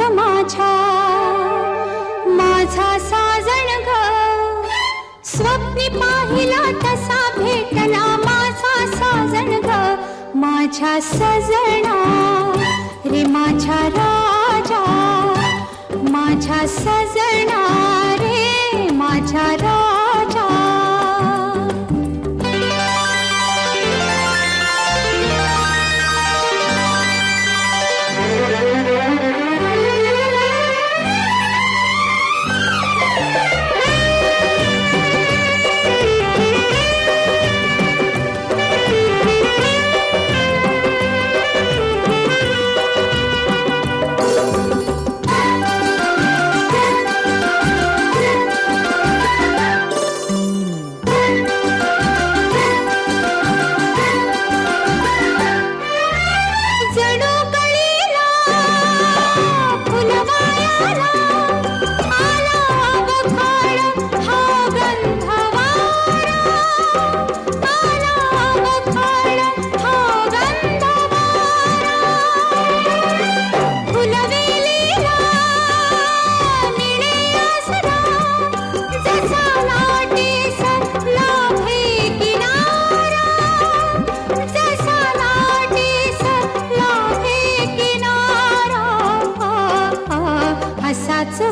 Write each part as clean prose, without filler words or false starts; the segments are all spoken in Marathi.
माझ्या माझा साजण ग स्वप्नी पाहिला तसा भेटला माझा साजण ग माझ्या सजना रे माझ्या राजा माझ्या सजना रे माझ्या राजा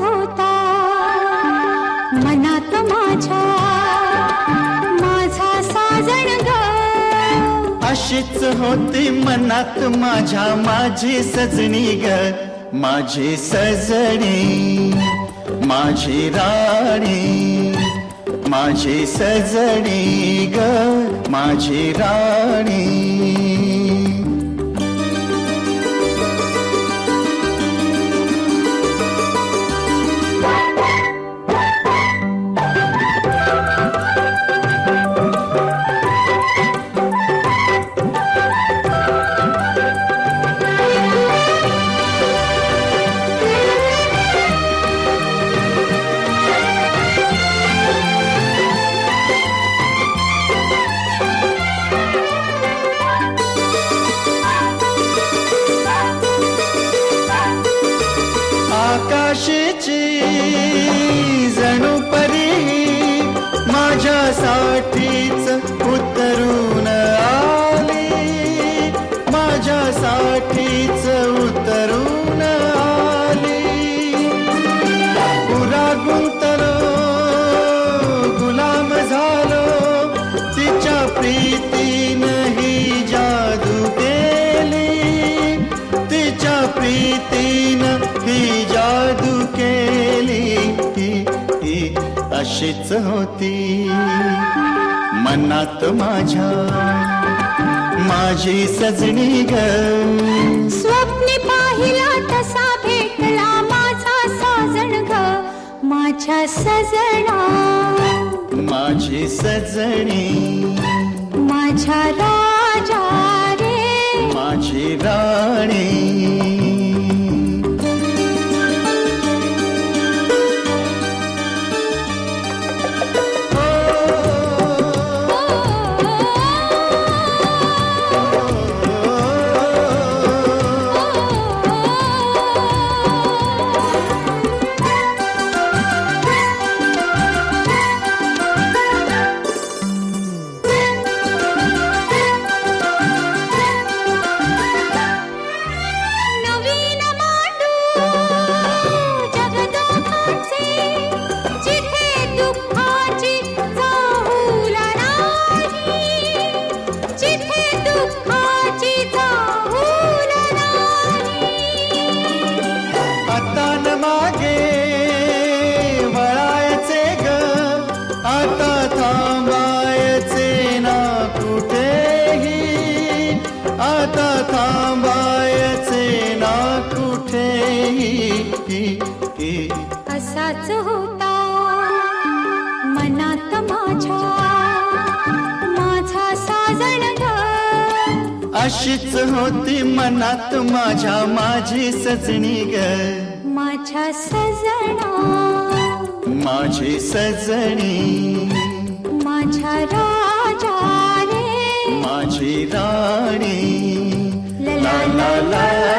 होता मनात माझ्या माझा साजण ग अशीच होती मनात माझ्या माझी सजणी ग माझी सजणी माझी राणी माझी सजणी ग माझी राणी आकाशाची जणू परी माझ्यासाठीच उतरून आली माझ्यासाठीच उतरून आली पुरा गुंतलो गुलाम झालो तिच्या प्रीतीनं ही जादू केली तिच्या प्रीतीनं ही जादू केली ही अशीच होती मनात माझ्या माझी सजणी ग स्वप्नी पाहिला तसा भेटला माझा साजण ग माझ्या सजना माझी सजणी माझ्या राजा रे माझी राणी आता थांबायचे ना कुठेही असाच होता मनात माझ्या माझा साजण ग अशीच होती मनात माझ्या माझी सजणी ग माझ्या सजना माझी सजणी माझ्या राजा रे माझी राणी ला ला ला